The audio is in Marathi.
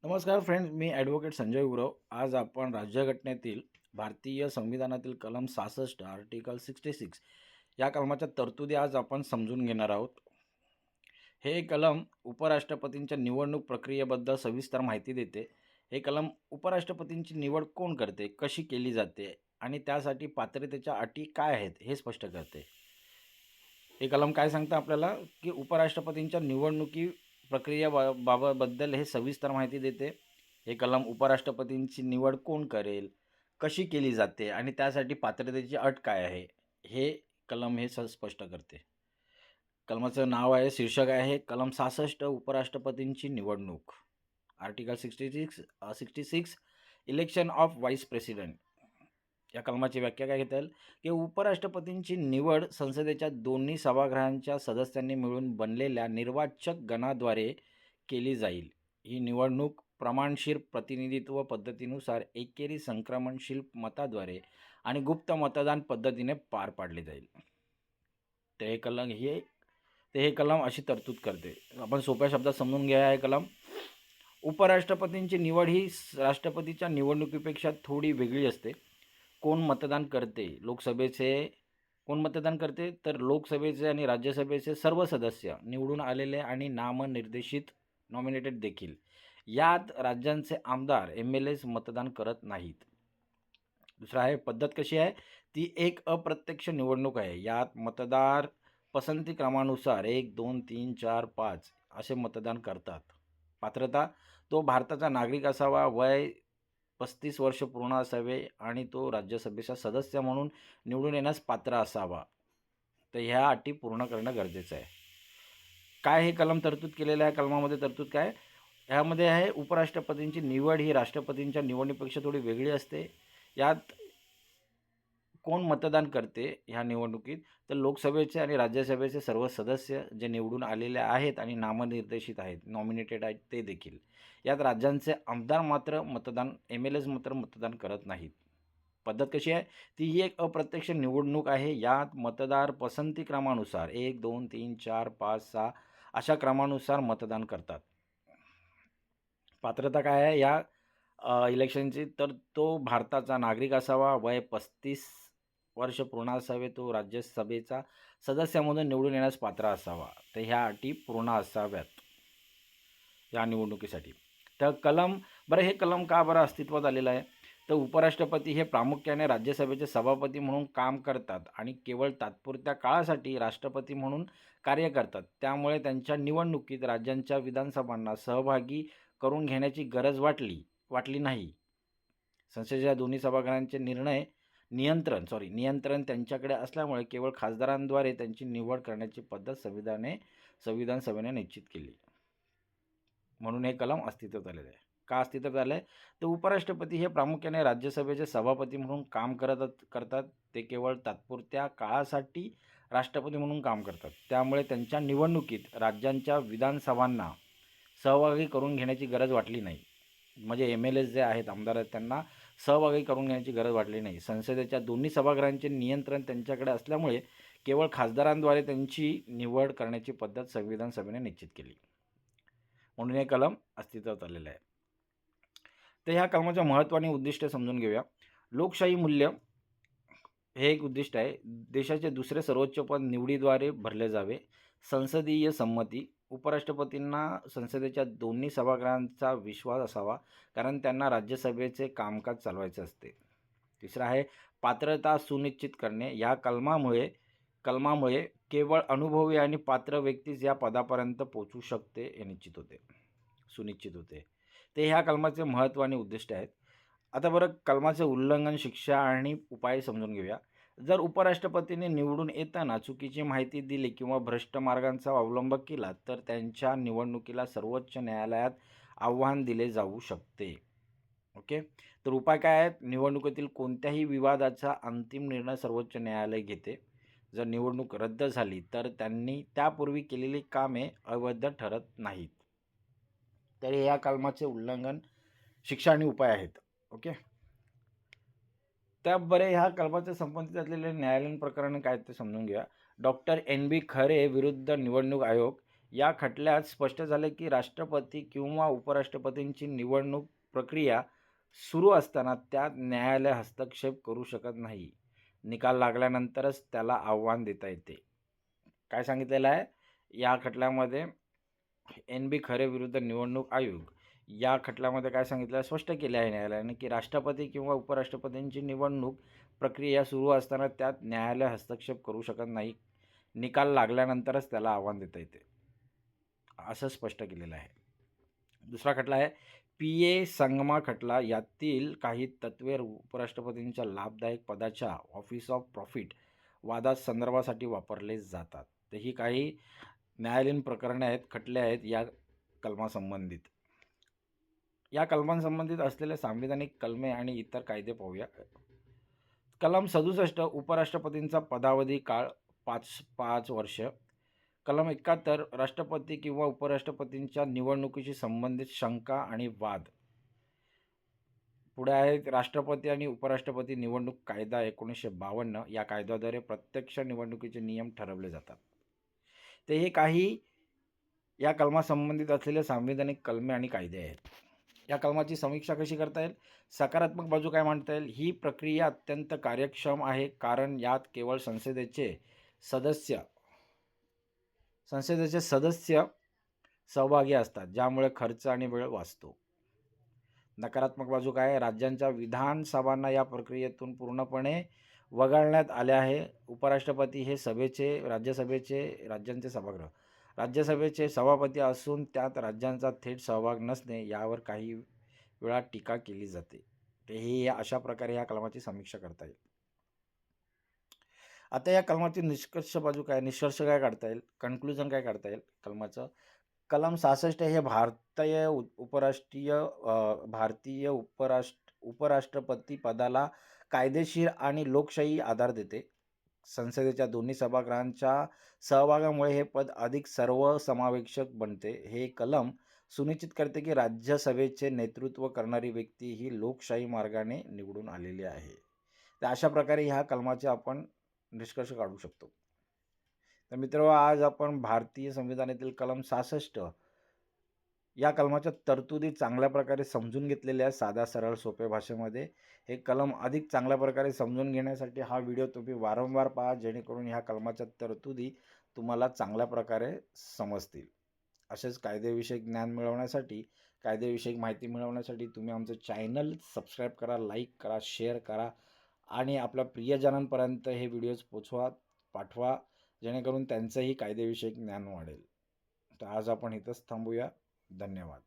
नमस्कार फ्रेंड्स, मी ॲडव्होकेट संजय गुरव. आज आपण राज्यघटनेतील भारतीय संविधानातील कलम 66 आर्टिकल 66 या कलमाच्या तरतुदी आज आपण समजून घेणार आहोत. हे कलम उपराष्ट्रपतींच्या निवडणूक प्रक्रियेबद्दल सविस्तर माहिती देते. हे कलम उपराष्ट्रपतींची निवड कोण करते, कशी केली जाते आणि त्यासाठी पात्रतेच्या अटी काय आहेत हे स्पष्ट करते. हे कलम काय सांगतं आपल्याला, की उपराष्ट्रपतींच्या निवडणुकी प्रक्रियेबाबतबद्दल हे सविस्तर माहिती देते. हे कलम उपराष्ट्रपतींची निवड कोण करेल, कशी केली जाते आणि त्यासाठी पात्रतेची अट काय आहे, हे कलम हे स्पष्ट करते. कलमाचं नाव आहे, शीर्षक आहे कलम 66 उपराष्ट्रपतींची निवडणूक. Article 66 election of vice president. या कलमाची व्याख्या काय घेता येईल, की उपराष्ट्रपतींची निवड संसदेच्या दोन्ही सभागृहांच्या सदस्यांनी मिळून बनलेल्या निर्वाचक गणाद्वारे केली जाईल. ही निवडणूक प्रमाणशीर प्रतिनिधित्व पद्धतीनुसार एकेरी संक्रमणशील मताद्वारे आणि गुप्त मतदान पद्धतीने पार पाडली जाईल. हे कलम अशी तरतूद करते. आपण सोप्या शब्दात समजून घ्या. हे कलम उपराष्ट्रपतींची निवड ही राष्ट्रपतीच्या निवडणुकीपेक्षा थोडी वेगळी असते. कोण मतदान करते? कोण मतदान करते? तर लोकसभेचे आणि राज्यसभेचे सर्व सदस्य, निवडून आलेले आणि नामनिर्देशित नॉमिनेटेड देखील. यात राज्यांचे आमदार MLAs मतदान करत नाहीत. दुसरा आहे पद्धत कशी आहे, ती एक अप्रत्यक्ष निवडणूक आहे. यात मतदार पसंती क्रमानुसार 1, 2, 3, 4, 5 असे मतदान करतात. पात्रता, तो भारताचा नागरिक असावा, वय 35 वर्ष पूर्ण असावे आणि तो राज्यसभेचा सदस्य म्हणून निवडून येण्यास पात्र असावा. तर ह्या अटी पूर्ण करणं गरजेचं आहे. काय हे कलम तरतूद केलेलं आहे? कलमामध्ये तरतूद काय ह्यामध्ये आहे, उपराष्ट्रपतींची निवड ही राष्ट्रपतींच्या निवडणुकीपेक्षा थोडी वेगळी असते. यात कोण मतदान करते ह्या निवडणुकीत, तर लोकसभेचे आणि राज्यसभेचे सर्व सदस्य जे निवडून आलेले आहेत आणि नामनिर्देशित आहेत, नॉमिनेटेड आहेत ते देखील. यात राज्यांचे आमदार मात्र MLAs मात्र मतदान करत नाहीत. पद्धत कशी आहे, ती ही एक अप्रत्यक्ष निवडणूक आहे. यात मतदार पसंती क्रमानुसार 1, 2, 3, 4, 5, 6 अशा क्रमानुसार मतदान करतात. पात्रता काय आहे या इलेक्शनची, तर तो भारताचा नागरिक असावा, वय 35 वर्ष पूर्ण असावे, तो राज्यसभेचा सदस्य म्हणून निवडून येण्यास पात्र असावा. तर ह्या अटी पूर्ण असाव्यात या निवडणुकीसाठी. तर हे कलम का बरं अस्तित्वात आलेलं आहे, तर उपराष्ट्रपती हे प्रामुख्याने राज्यसभेचे सभापती म्हणून काम करतात आणि केवळ तात्पुरत्या काळासाठी राष्ट्रपती म्हणून कार्य करतात. त्यामुळे त्यांच्या निवडणुकीत राज्यांच्या विधानसभांना सहभागी करून घेण्याची गरज वाटली नाही. संसदेच्या दोन्ही सभागृहांचे नियंत्रण त्यांच्याकडे असल्यामुळे केवळ खासदारांद्वारे त्यांची निवड करण्याची पद्धत संविधान सभेने निश्चित केली. म्हणून हे कलम अस्तित्वात आलेलं आहे. का अस्तित्वात आलं आहे, तर उपराष्ट्रपती हे प्रामुख्याने राज्यसभेचे सभापती म्हणून काम करतात. ते केवळ तात्पुरत्या काळासाठी राष्ट्रपती म्हणून काम करतात. त्यामुळे त्यांच्या निवडणुकीत राज्यांच्या विधानसभांना सहभागी करून घेण्याची गरज वाटली नाही. म्हणजे MLAs जे आहेत, आमदार आहेत, त्यांना सहभागी करून घेण्याची गरज वाटली नाही. संसदेच्या दोन्ही सभागृहांचे नियंत्रण त्यांच्याकडे असल्यामुळे केवळ खासदारांद्वारे त्यांची निवड करण्याची पद्धत संविधान सभेने निश्चित केली. म्हणून हे कलम अस्तित्वात आलेलं आहे. तर ह्या कलमाचं महत्त्व आणि उद्दिष्ट समजून घेऊया. लोकशाही मूल्य हे एक उद्दिष्ट आहे. देशाचे दुसरे सर्वोच्च पद निवडीद्वारे भरले जावे. संसदीय संमती, उपराष्ट्रपतींना संसदेच्या दोन्ही सभागृहांचा विश्वास असावा, कारण त्यांना राज्यसभेचे कामकाज चालवायचे असते. तिसरं आहे पात्रता सुनिश्चित करणे. या कलमामुळे केवळ अनुभवी आणि पात्र व्यक्तीच या पदापर्यंत पोहोचू शकते हे सुनिश्चित होते. ते ह्या कलमाचे महत्त्व आणि उद्दिष्ट आहेत. आता बरं, कलमाचे उल्लंघन, शिक्षा आणि उपाय समजून घेऊया. जर उपराष्ट्रपतींनी निवडून येताना चुकीची माहिती दिली किंवा भ्रष्ट मार्गांचा अवलंब केला, तर त्यांच्या निवडणुकीला सर्वोच्च न्यायालयात आव्हान दिले जाऊ शकते. ओके, तर उपाय काय आहेत? निवडणुकीतील कोणत्याही विवादाचा अंतिम निर्णय सर्वोच्च न्यायालय घेते. जर निवडणूक रद्द झाली तर त्यांनी त्यापूर्वी केलेली कामे अवैध ठरत नाहीत. तर या कलमाचे उल्लंघन, शिक्षा आणि उपाय आहेत. ओके, त्याबरोबर ह्या कलमाच्या संबंधित असलेले न्यायालयीन प्रकरण काय ते समजून घ्या. डॉक्टर NB खरे विरुद्ध निवडणूक आयोग या खटल्यात स्पष्ट झाले की राष्ट्रपती किंवा उपराष्ट्रपतींची निवडणूक प्रक्रिया सुरू असताना त्यात न्यायालय हस्तक्षेप करू शकत नाही. निकाल लागल्यानंतरच त्याला आव्हान देता येते. काय सांगितलेलं आहे या खटल्यामध्ये? NB खरे विरुद्ध निवडणूक आयोग या खटल्यामध्ये काय सांगितलं, स्पष्ट केले आहे न्यायालयाने की राष्ट्रपती किंवा उपराष्ट्रपतींची निवडणूक प्रक्रिया सुरू असताना त्यात न्यायालय हस्तक्षेप करू शकत नाही. निकाल लागल्यानंतरच त्याला आव्हान देता येते, असं स्पष्ट केलेलं आहे. दुसरा खटला आहे PA संगमा खटला. यातील काही तत्वे उपराष्ट्रपतींच्या लाभदायक पदाच्या ऑफिस ऑफ प्रॉफिट वादात संदर्भासाठी वापरले जातात. तर ही काही न्यायालयीन प्रकरणे आहेत, खटले आहेत या कलमासंबंधित. या कलमांसंबंधित असलेले सांविधानिक कलमे आणि इतर कायदे पाहूया. कलम 67 उपराष्ट्रपतींचा पदावधी काळ 5 वर्ष. कलम 71 राष्ट्रपती किंवा उपराष्ट्रपतींच्या निवडणुकीशी संबंधित शंका आणि वाद. पुढे आहे राष्ट्रपती आणि उपराष्ट्रपती निवडणूक कायदा 1952. या कायद्याद्वारे प्रत्यक्ष निवडणुकीचे नियम ठरवले जातात. ते हे काही या कलमासंबंधित असलेले सांविधानिक कलमे आणि कायदे आहेत. या कलमाची समीक्षा कशी करता येईल? सकारात्मक बाजू काय मांडता येईल? ही प्रक्रिया अत्यंत कार्यक्षम आहे कारण यात केवळ संसदेचे सदस्य सहभागी असतात, ज्यामुळे खर्च आणि वेळ वाचतो. नकारात्मक बाजू काय आहे? राज्यांच्या विधानसभांना या प्रक्रियेतून पूर्णपणे वगळण्यात आले आहे. उपराष्ट्रपती हे राज्यसभेचे सभापती असून त्यात राज्यांचा थेट सहभाग नसणे यावर काही वेळा टीका केली जाते. तर हे अशा प्रकारे या कलमाची समीक्षा करता येईल. आता या कलमाची निष्कर्ष काय काढता येईल? कन्क्लुजन काय काढता येईल कलमाचं? कलम 66 हे भारतीय उपराष्ट्रपती पदाला कायदेशीर आणि लोकशाही आधार देते. संसदेच्या दोन्ही सभागृहांच्या सहभागामुळे हे पद अधिक सर्वसमावेशक बनते. हे कलम सुनिश्चित करते की राज्यसभेचे नेतृत्व करणारी व्यक्ती ही लोकशाही मार्गाने निवडून आलेली आहे. तर अशा प्रकारे ह्या कलमाचे आपण निष्कर्ष काढू शकतो. तर मित्रांनो, आज आपण भारतीय संविधानातील कलम 66 या कलमाच्या तरतुदी चांगल्या प्रकारे समजून घेतलेल्या आहेत, साध्या सरळ सोप्या भाषेमध्ये. हे कलम अधिक चांगल्या प्रकारे समजून घेण्यासाठी हा व्हिडिओ तुम्ही वारंवार पहा, जेणेकरून ह्या कलमाच्या तरतुदी तुम्हाला चांगल्या प्रकारे समजतील. असेच कायदेविषयक ज्ञान मिळवण्यासाठी, कायदेविषयक माहिती मिळवण्यासाठी तुम्ही आमचं चॅनल सबस्क्राईब करा, लाईक करा, शेअर करा आणि आपल्या प्रियजनांपर्यंत हे व्हिडिओज पाठवा, जेणेकरून त्यांचंही कायदेविषयक ज्ञान वाढेल. तर आज आपण इथंच थांबूया. धन्यवाद.